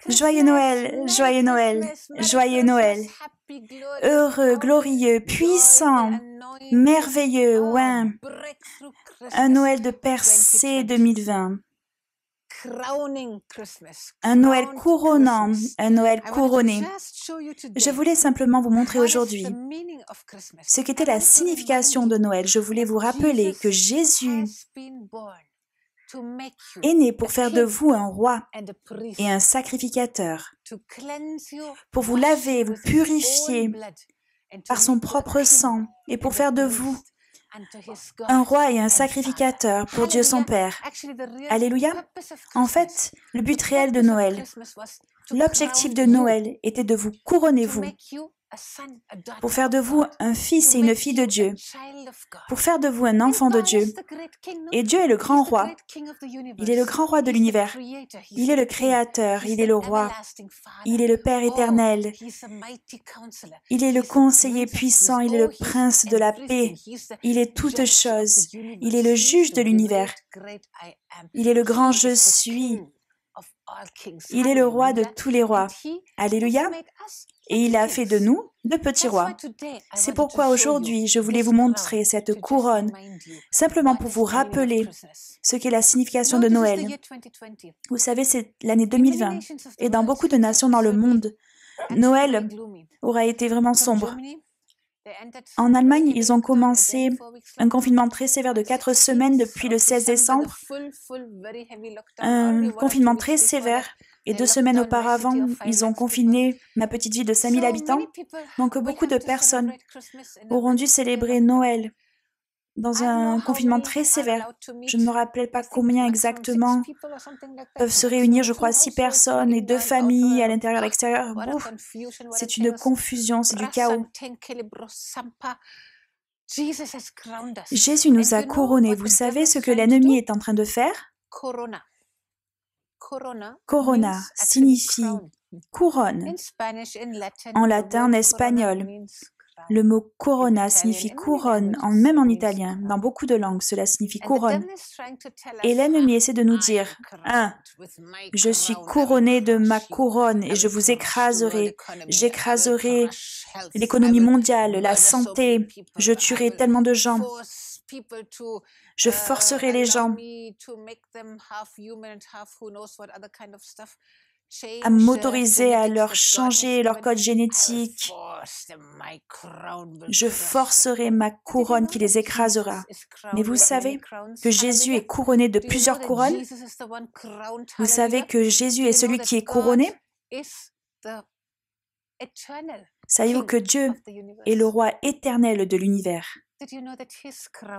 Joyeux Noël, joyeux Noël, joyeux Noël. Heureux, glorieux, puissant, merveilleux, ouais. Un Noël de percée 2020. Un Noël couronnant, un Noël couronné. Je voulais simplement vous montrer aujourd'hui ce qu'était la signification de Noël. Je voulais vous rappeler que Jésus est né pour faire de vous un roi et un sacrificateur, pour vous laver, vous purifier par son propre sang et pour faire de vous un roi et un sacrificateur pour Dieu son Père. Alléluia. En fait, le but réel de Noël, l'objectif de Noël était de vous couronner, vous, pour faire de vous un fils et une fille de Dieu, pour faire de vous un enfant de Dieu. Et Dieu est le grand roi. Il est le grand roi de l'univers. Il est le créateur, il est le roi. Il est le Père éternel. Il est le conseiller puissant, il est le prince de la paix. Il est toute chose. Il est le juge de l'univers. Il est le grand je suis. Il est le roi de tous les rois. Alléluia. Et il a fait de nous de petits rois. C'est pourquoi aujourd'hui, je voulais vous montrer cette couronne, simplement pour vous rappeler ce qu'est la signification de Noël. Vous savez, c'est l'année 2020. Et dans beaucoup de nations dans le monde, Noël aura été vraiment sombre. En Allemagne, ils ont commencé un confinement très sévère de 4 semaines depuis le 16 décembre. Un confinement très sévère. Et 2 semaines auparavant, ils ont confiné ma petite ville de 5000 habitants. Donc, beaucoup de personnes auront dû célébrer Noël dans un confinement très sévère. Je ne me rappelle pas combien exactement peuvent se réunir, je crois 6 personnes et 2 familles à l'intérieur et à l'extérieur. C'est une confusion, c'est du chaos. Jésus nous a couronnés. Vous savez ce que l'ennemi est en train de faire? Corona signifie couronne. En latin, en espagnol. Le mot corona signifie couronne, même en italien. Dans beaucoup de langues, cela signifie couronne. Et l'ennemi essaie de nous dire, je suis couronné de ma couronne et je vous écraserai. J'écraserai l'économie mondiale, la santé. Je tuerai tellement de gens. Je forcerai les gens à m'autoriser à leur changer leur code génétique. Je forcerai ma couronne qui les écrasera. Mais vous savez que Jésus est couronné de plusieurs couronnes? Vous savez que Jésus est celui qui est couronné? Savez-vous que Dieu est le roi éternel de l'univers?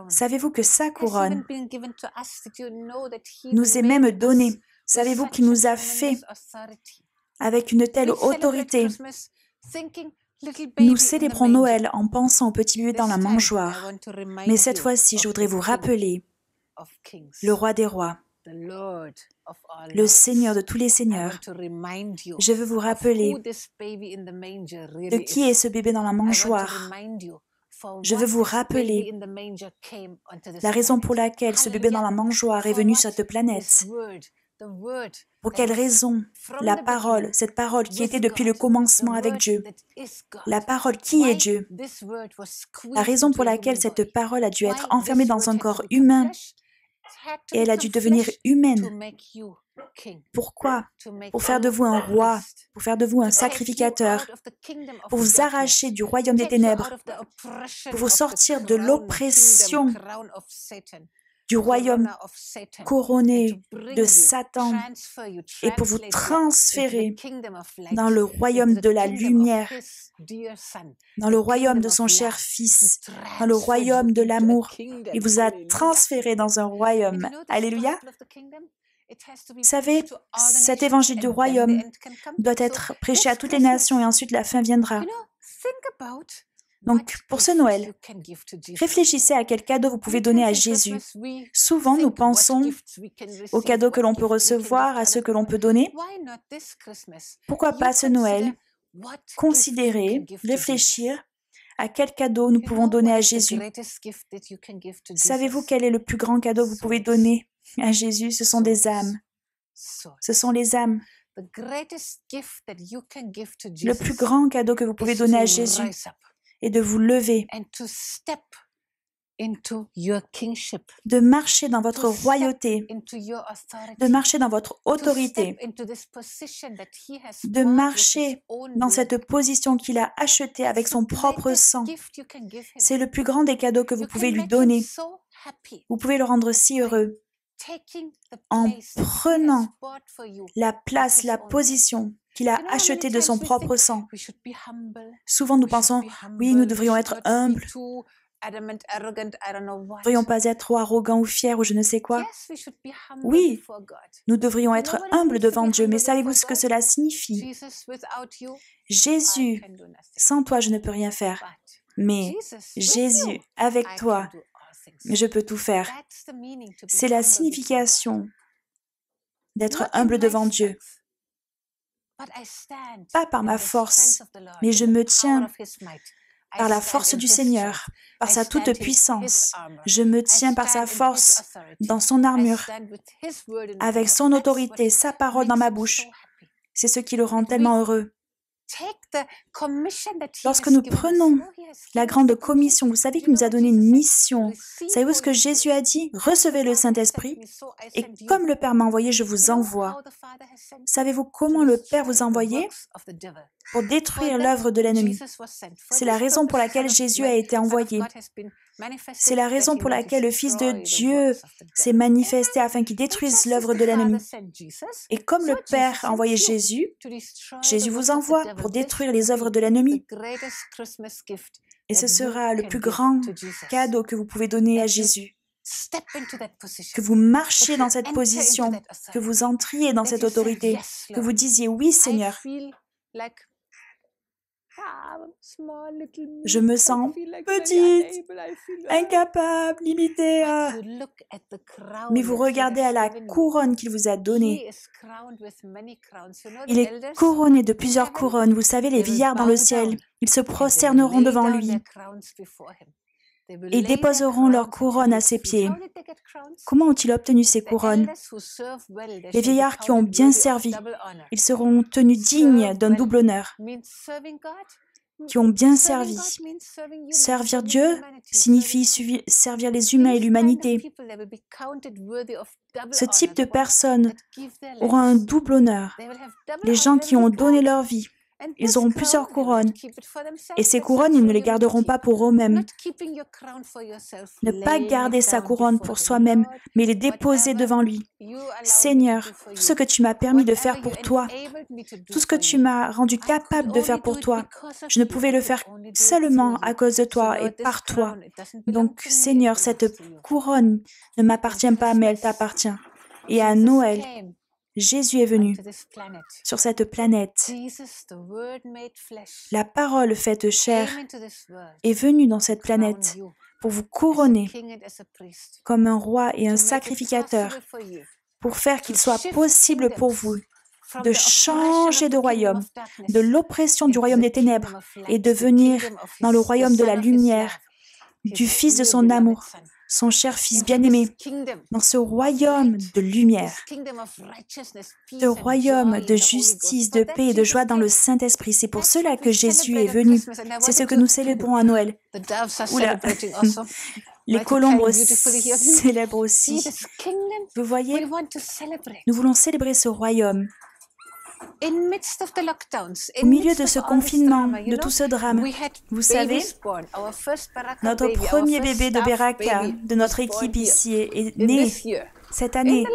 Savez-vous que sa couronne nous est même donnée? Savez-vous qu'il nous a fait avec une telle autorité? Nous célébrons Noël en pensant au petit bébé dans la mangeoire. Mais cette fois-ci, je voudrais vous rappeler le roi des rois, le Seigneur de tous les seigneurs. Je veux vous rappeler de qui est ce bébé dans la mangeoire. Je veux vous rappeler la raison pour laquelle ce bébé dans la mangeoire est venu sur cette planète. Pour quelle raison la parole, cette parole qui était depuis le commencement avec Dieu, la parole qui est Dieu, la raison pour laquelle cette parole a dû être enfermée dans un corps humain et elle a dû devenir humaine. Pourquoi? Pour faire de vous un roi, pour faire de vous un sacrificateur, pour vous arracher du royaume des ténèbres, pour vous sortir de l'oppression du royaume couronné de Satan et pour vous transférer dans le royaume de la lumière, dans le royaume de son cher Fils, dans le royaume de l'amour. Il vous a transféré dans un royaume. Alléluia. Vous savez, cet évangile du royaume doit être prêché à toutes les nations et ensuite la fin viendra. Donc, pour ce Noël, réfléchissez à quel cadeau vous pouvez donner à Jésus. Souvent, nous pensons aux cadeaux que l'on peut recevoir, à ceux que l'on peut donner. Pourquoi pas ce Noël? Considérer, réfléchir à quel cadeau nous pouvons donner à Jésus. Savez-vous quel est le plus grand cadeau que vous pouvez donner à Jésus? Ce sont des âmes. Ce sont les âmes. Le plus grand cadeau que vous pouvez donner à Jésus est de vous lever, de marcher dans votre royauté, de marcher dans votre autorité, de marcher dans cette position qu'il a achetée avec son propre sang. C'est le plus grand des cadeaux que vous pouvez lui donner. Vous pouvez le rendre si heureux en prenant la place, la position qu'il a achetée de son propre sang. Souvent nous pensons, oui, nous devrions être humbles, nous ne devrions pas être trop arrogants ou fiers ou je ne sais quoi. Oui, nous devrions être humbles devant Dieu, mais savez-vous ce que cela signifie? Jésus, sans toi je ne peux rien faire, mais Jésus, avec toi, je peux tout faire. C'est la signification d'être humble devant Dieu. Pas par ma force, mais je me tiens par la force du Seigneur, par sa toute puissance. Je me tiens par sa force dans son armure, avec son autorité, sa parole dans ma bouche. C'est ce qui le rend tellement heureux. Lorsque nous prenons la grande commission, vous savez qu'il nous a donné une mission. Savez-vous ce que Jésus a dit? Recevez le Saint-Esprit et comme le Père m'a envoyé, je vous envoie. Savez-vous comment le Père vous a envoyé? Pour détruire l'œuvre de l'ennemi. C'est la raison pour laquelle Jésus a été envoyé. C'est la raison pour laquelle le Fils de Dieu s'est manifesté afin qu'il détruise l'œuvre de l'ennemi. Et comme le Père a envoyé Jésus, Jésus vous envoie pour détruire les œuvres de l'ennemi. Et ce sera le plus grand cadeau que vous pouvez donner à Jésus. Que vous marchiez dans cette position, que vous entriez dans cette autorité, que vous disiez « Oui, Seigneur ». Je me sens petite, incapable, limitée. Mais vous regardez à la couronne qu'il vous a donnée. Il est couronné de plusieurs couronnes. Vous savez, les vieillards dans le ciel, ils se prosterneront devant lui et déposeront leurs couronnes à ses pieds. Comment ont-ils obtenu ces couronnes? Les vieillards qui ont bien servi, ils seront tenus dignes d'un double honneur. Qui ont bien servi. Servir Dieu signifie servir les humains et l'humanité. Ce type de personnes aura un double honneur. Les gens qui ont donné leur vie, ils auront plusieurs couronnes. Et ces couronnes, ils ne les garderont pas pour eux-mêmes. Ne pas garder sa couronne pour soi-même, mais les déposer devant lui. Seigneur, tout ce que tu m'as permis de faire pour toi, tout ce que tu m'as rendu capable de faire pour toi, je ne pouvais le faire seulement à cause de toi et par toi. Donc, Seigneur, cette couronne ne m'appartient pas, mais elle t'appartient. Et à Noël, Jésus est venu sur cette planète. La parole faite chair est venue dans cette planète pour vous couronner comme un roi et un sacrificateur, pour faire qu'il soit possible pour vous de changer de royaume, de l'oppression du royaume des ténèbres et de venir dans le royaume de la lumière, du Fils de son amour, son cher Fils bien-aimé, dans ce royaume de lumière, ce royaume de justice, de paix et de joie dans le Saint-Esprit. C'est pour cela que Jésus est venu. C'est ce que nous célébrons à Noël. Oula. Les colombes célèbrent aussi. Vous voyez, nous voulons célébrer ce royaume. Au milieu de ce confinement, de tout ce drame, vous savez, notre premier bébé de Beraka, de notre équipe ici, est né cette année,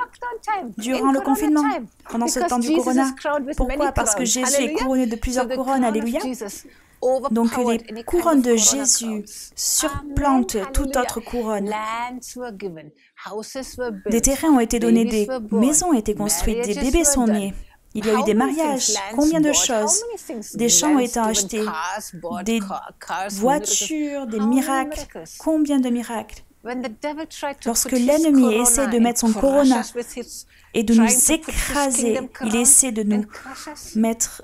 durant le confinement, pendant ce temps du corona. Pourquoi? Parce que Jésus est couronné de plusieurs couronnes, alléluia. Donc les couronnes de Jésus surplantent toute autre couronne. Des terrains ont été donnés, des maisons ont été construites, des bébés sont nés. Il y a eu des mariages, combien de choses? Des champs ont été achetés, des voitures, des miracles, combien de miracles? Lorsque l'ennemi essaie de mettre son corona et de nous écraser, il essaie de nous mettre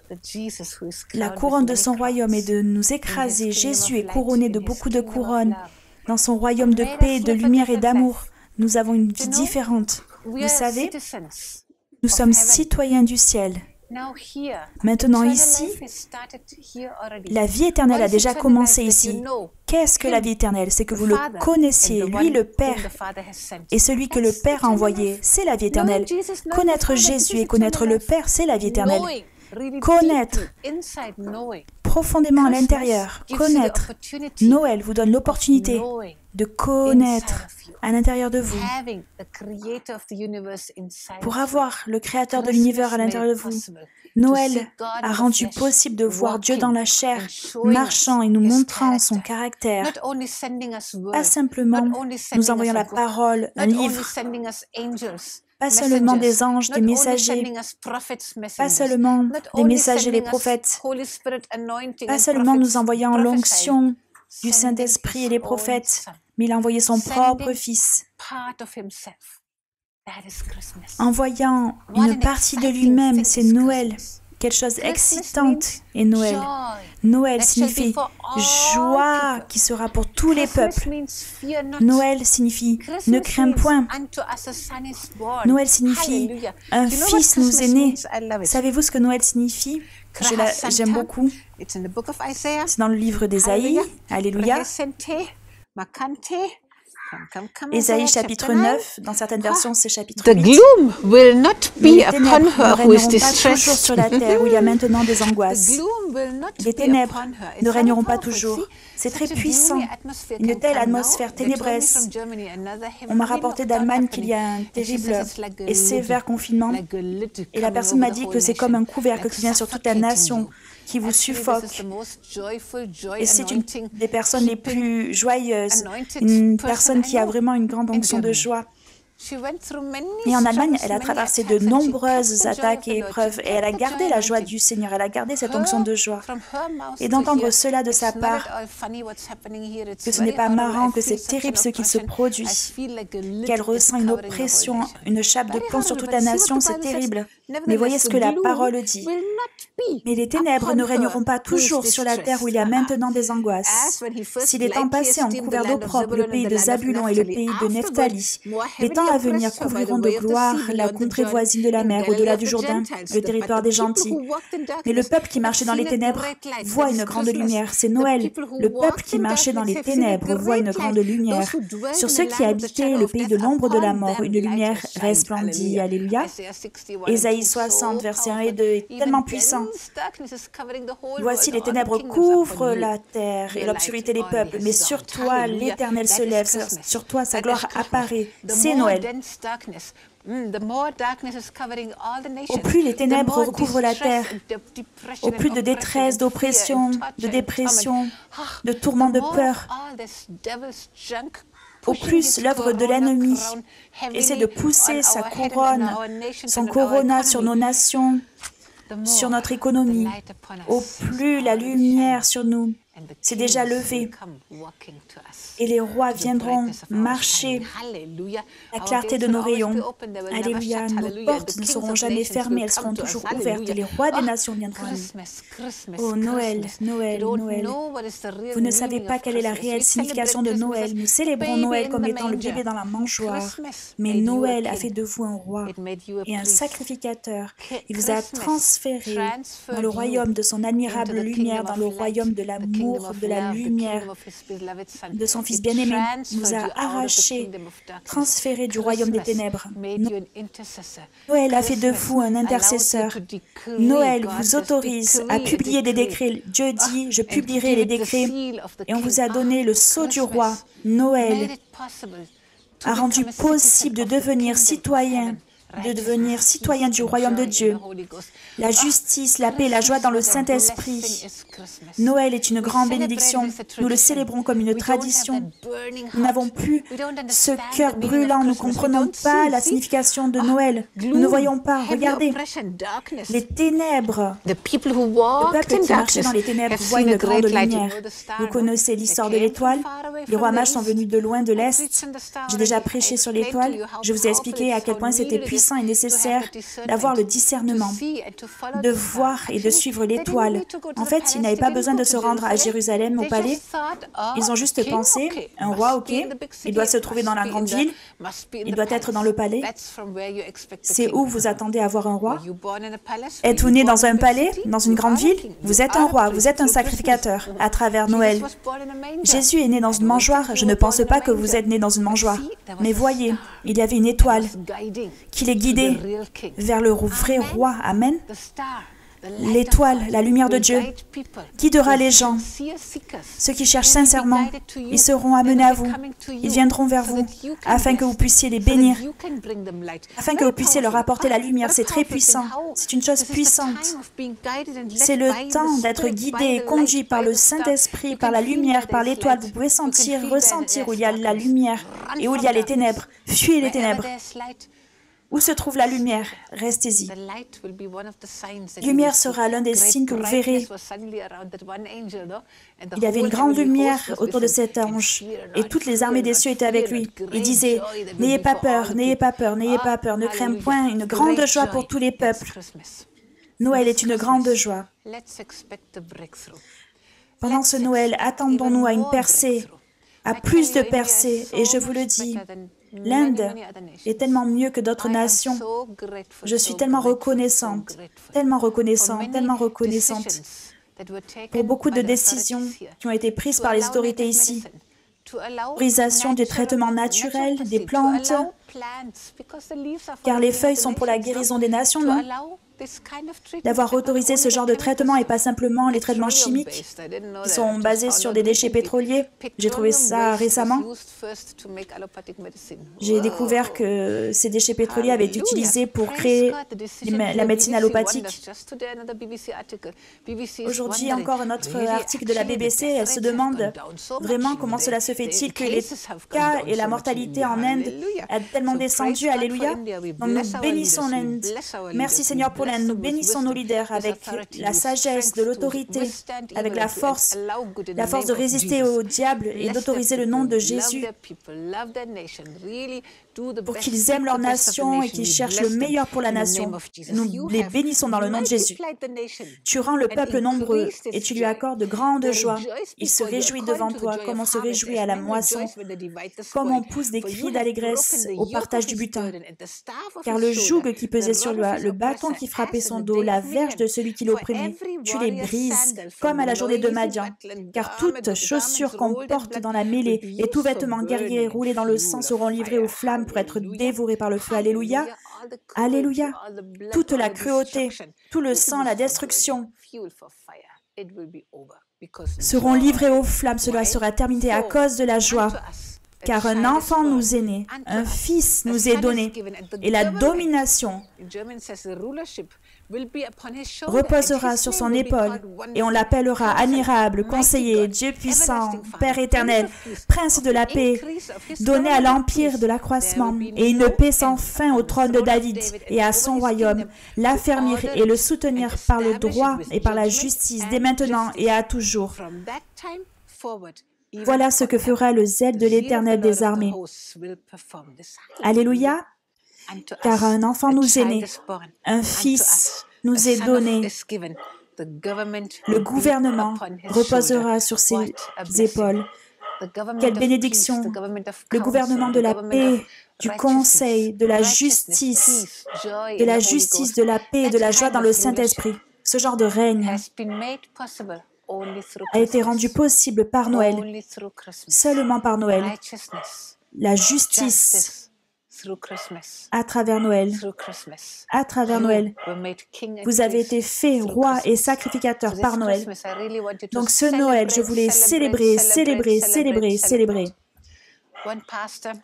la couronne de son royaume et de nous écraser. Jésus est couronné de beaucoup de couronnes. Dans son royaume de paix, de lumière et d'amour, nous avons une vie différente. Vous savez, nous sommes citoyens du ciel. Maintenant ici, la vie éternelle a déjà commencé ici. Qu'est-ce que la vie éternelle? C'est que vous le connaissiez, lui le Père, et celui que le Père a envoyé, c'est la vie éternelle. Connaître Jésus et connaître le Père, c'est la vie éternelle. Connaître profondément à l'intérieur, connaître. Noël vous donne l'opportunité de connaître à l'intérieur de vous, pour avoir le Créateur de l'univers à l'intérieur de vous. Noël a rendu possible de voir Dieu dans la chair, marchant et nous montrant son caractère. Pas simplement nous envoyant la parole, un livre, pas seulement des anges, des messagers, pas seulement des messagers, les prophètes, pas seulement nous envoyant l'onction du Saint-Esprit et les prophètes, mais il a envoyé son propre Fils, envoyant une partie de lui-même. C'est Noël. Quelle chose excitante est Noël. Noël signifie joie qui sera pour tous les peuples. Noël signifie ne crains point. Noël signifie un fils nous est né. Savez-vous ce que Noël signifie? J'aime beaucoup. C'est dans le livre d'Ésaïe. Alléluia. Ésaïe chapitre 9, dans certaines versions c'est chapitre 8. Les ténèbres ne régneront pas toujours sur la terre où il y a maintenant des angoisses. Les ténèbres ne régneront pas toujours. C'est très puissant, une telle atmosphère ténébreuse. On m'a rapporté d'Allemagne qu'il y a un terrible et sévère confinement. Et la personne m'a dit que c'est comme un couvercle qui vient sur toute la nation, qui vous suffoque. Et c'est une des personnes les plus joyeuses, une personne qui a vraiment une grande onction de joie. Et en Allemagne, elle a traversé de nombreuses attaques et épreuves, et elle a gardé la joie du Seigneur, elle a gardé cette onction de joie. Et d'entendre cela de sa part, que ce n'est pas marrant, que c'est terrible ce qu'il se produit, qu'elle ressent une oppression, une chape de plomb sur toute la nation, c'est terrible. Mais voyez ce que la parole dit. Mais les ténèbres ne régneront pas toujours sur la terre où il y a maintenant des angoisses. Si les temps passés ont couvert d'opprobre le pays de Zabulon et le pays de Nephtali, les temps à venir couvriront de gloire la contrée voisine de la mer, au-delà du Jourdain, le territoire des gentils. Mais le peuple qui marchait dans les ténèbres voit une grande lumière. C'est Noël. Le peuple qui marchait dans les ténèbres voit une grande lumière. Sur ceux qui habitaient le pays de l'ombre de la mort, une lumière resplendit. Alléluia. Ésaïe 60, versets 1 et 2 est tellement puissant. Voici les ténèbres couvrent la terre et l'obscurité des peuples, mais sur toi l'Éternel se lève, sur toi sa gloire apparaît. C'est Noël. Au plus les ténèbres recouvrent la terre, au plus de détresse, d'oppression, de dépression, de tourments de peur, au plus l'œuvre de l'ennemi essaie de pousser sa couronne, son corona sur nos nations, sur notre économie, au plus la lumière sur nous s'est déjà levée et les rois viendront marcher la clarté de nos rayons. Alléluia, nos portes ne seront jamais fermées, elles seront toujours ouvertes et les rois des nations viendront à nous. Oh Noël, Noël, Noël. Vous ne savez pas quelle est la réelle signification de Noël. Nous célébrons Noël comme étant le bébé dans la mangeoire, mais Noël a fait de vous un roi et un sacrificateur. Il vous a transféré dans le royaume de son admirable lumière, dans le royaume de l'amour, de la lumière de son Fils bien-aimé, nous a arrachés, transférés du royaume des ténèbres. Noël a fait de vous un intercesseur. Noël vous autorise à publier des décrets. Dieu dit, je publierai les décrets, et on vous a donné le sceau du roi. Noël a rendu possible de devenir citoyen du royaume de Dieu. La justice, la paix, la joie dans le Saint-Esprit. Noël est une grande bénédiction. Nous le célébrons comme une tradition. Nous n'avons plus ce cœur brûlant. Nous ne comprenons pas la signification de Noël. Nous ne voyons pas. Regardez, les ténèbres. Le peuple qui marchait dans les ténèbres voit une grande lumière. Vous connaissez l'histoire de l'étoile? Les rois mages sont venus de loin, de l'Est. J'ai déjà prêché sur l'étoile. Je vous ai expliqué à quel point c'était puissant puissant et nécessaire d'avoir le discernement, de voir et de suivre l'étoile. En fait, ils n'avaient pas besoin de se rendre à Jérusalem, au palais. Ils ont juste pensé, un roi, ok, il doit se trouver dans la grande ville, il doit être dans le palais. C'est où vous attendez à voir un roi? Êtes-vous né dans un palais, dans une grande ville? Vous êtes un roi, vous êtes un sacrificateur, à travers Noël. Jésus est né dans une mangeoire. Je ne pense pas que vous êtes né dans une mangeoire. Mais voyez, il y avait une étoile qui les guidait vers le vrai roi. Amen. L'étoile, la lumière de Dieu, guidera les gens. Ceux qui cherchent sincèrement, ils seront amenés à vous. Ils viendront vers vous afin que vous puissiez les bénir, afin que vous puissiez leur apporter la lumière. C'est très puissant. C'est une chose puissante. C'est le temps d'être guidé et conduit par le Saint-Esprit, par la lumière, par l'étoile. Vous pouvez sentir, ressentir où il y a la lumière et où il y a les ténèbres. Fuyez les ténèbres. Où se trouve la lumière? Restez-y. Lumière sera l'un des signes que vous verrez. Il y avait une grande lumière autour de cet ange, et toutes les armées des cieux étaient avec lui. Il disait, « N'ayez pas peur, n'ayez pas peur, n'ayez pas peur, ne craignez point, une grande joie pour tous les peuples. » Noël est une grande joie. Pendant ce Noël, attendons-nous à une percée, à plus de percées, et je vous le dis, l'Inde est tellement mieux que d'autres nations. Je suis tellement reconnaissante, tellement reconnaissante, tellement reconnaissante pour beaucoup de décisions qui ont été prises par les autorités ici. Autorisation des traitements naturels, des plantes, car les feuilles sont pour la guérison des nations, non? D'avoir autorisé ce genre de traitement et pas simplement les traitements chimiques qui sont basés sur des déchets pétroliers. J'ai trouvé ça récemment. J'ai découvert que ces déchets pétroliers avaient été utilisés pour créer la médecine allopathique. Aujourd'hui, encore un autre article de la BBC, elle se demande vraiment comment cela se fait-il que les cas et la mortalité en Inde a tellement descendu. Alléluia. Donc nous bénissons l'Inde. Merci Seigneur pour nous bénissons nos leaders avec la sagesse, de l'autorité, avec la force de résister au diable et d'autoriser le nom de Jésus pour qu'ils aiment leur nation et qu'ils cherchent le meilleur pour la nation. Nous les bénissons dans le nom de Jésus. Tu rends le peuple nombreux et tu lui accordes de grandes joies. Il se réjouit devant toi comme on se réjouit à la moisson, comme on pousse des cris d'allégresse au partage du butin. Car le joug qui pesait sur lui, le bâton qui frappait son dos, la verge de celui qui l'opprimait, tu les brises comme à la journée de Madian. Car toute chaussure qu'on porte dans la mêlée et tout vêtement guerrier roulé dans le sang seront livrés aux flammes pour être dévorés par le feu. Alléluia. Alléluia. Toute la cruauté, tout le sang, la destruction seront livrés aux flammes. Cela sera terminé à cause de la joie. Car un enfant nous est né, un fils nous est donné, et la domination reposera sur son épaule, et on l'appellera admirable, conseiller, Dieu puissant, Père éternel, Prince de la paix, donné à l'empire de l'accroissement, et une paix sans fin au trône de David et à son royaume, l'affermir et le soutenir par le droit et par la justice, dès maintenant et à toujours. Voilà ce que fera le zèle de l'Éternel des armées. Alléluia. Car un enfant nous est né, un fils nous est donné. Le gouvernement reposera sur ses épaules. Quelle bénédiction! Le gouvernement de la paix, du conseil, de la justice, de la paix et de la joie dans le Saint-Esprit. Ce genre de règne a été rendu possible par Noël, seulement par Noël. La justice à travers Noël. À travers Noël. Vous avez été fait roi et sacrificateur par Noël. Donc ce Noël, je voulais célébrer, célébrer, célébrer, célébrer.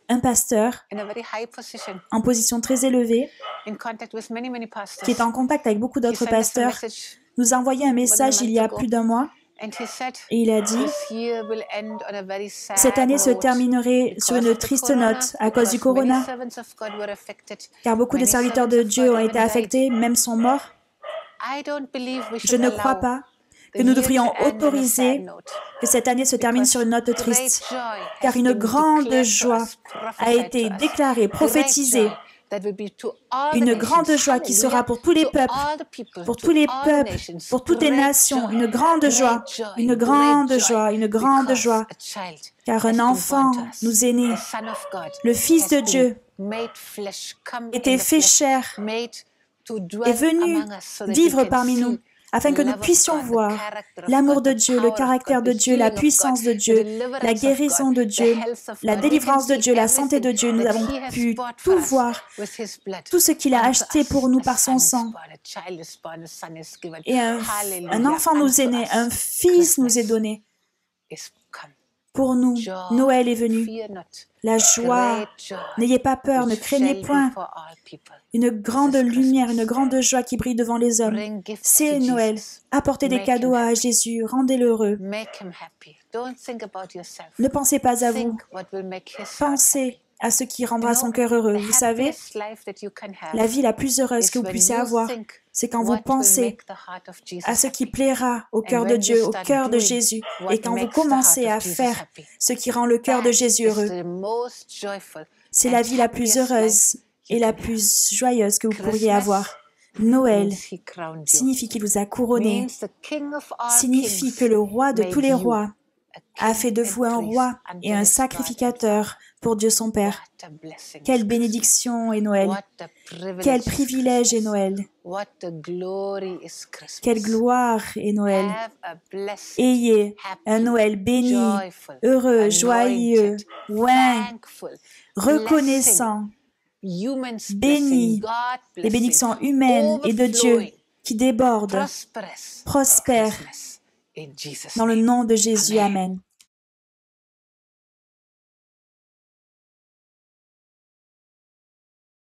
Un pasteur en position très élevée, qui est en contact avec beaucoup d'autres pasteurs, nous a envoyé un message il y a plus d'un mois. Et il a dit, cette année se terminerait sur une triste note à cause du corona, car beaucoup de serviteurs de Dieu ont été affectés, même sont morts. Je ne crois pas que nous devrions autoriser que cette année se termine sur une note triste, car une grande joie a été déclarée, prophétisée, Une grande joie qui sera pour tous les peuples, pour tous les peuples, pour toutes les nations, une grande joie, une grande joie, une grande joie, car un enfant nous est né, le Fils de Dieu était fait chair, est venu vivre parmi nous, afin que nous puissions voir l'amour de Dieu, le caractère de Dieu, la puissance de Dieu, la guérison de Dieu, la délivrance de Dieu, la santé de Dieu. Nous avons pu tout voir, tout ce qu'il a acheté pour nous par son sang. Et un enfant nous est né, un fils nous est donné. Pour nous, Noël est venu. La joie, n'ayez pas peur, ne craignez point. Une grande lumière, une grande joie qui brille devant les hommes. C'est Noël. Apportez des cadeaux à Jésus, rendez-le heureux. Ne pensez pas à vous. Pensez à ce qui rendra son cœur heureux. Vous savez, la vie la plus heureuse que vous puissiez avoir, c'est quand vous pensez à ce qui plaira au cœur de Dieu, au cœur de Jésus, et quand vous commencez à faire ce qui rend le cœur de Jésus heureux. C'est la vie la plus heureuse et la plus joyeuse que vous pourriez avoir. Noël signifie qu'il vous a couronné, signifie que le roi de tous les rois a fait de vous un roi et un sacrificateur pour Dieu son Père. Quelle bénédiction est Noël! Quel privilège est Noël! Quelle gloire est Noël! Ayez un Noël béni, heureux, joyeux, oint, reconnaissant, béni, les bénédictions humaines et de Dieu qui débordent, prospèrent dans le nom de Jésus. Amen.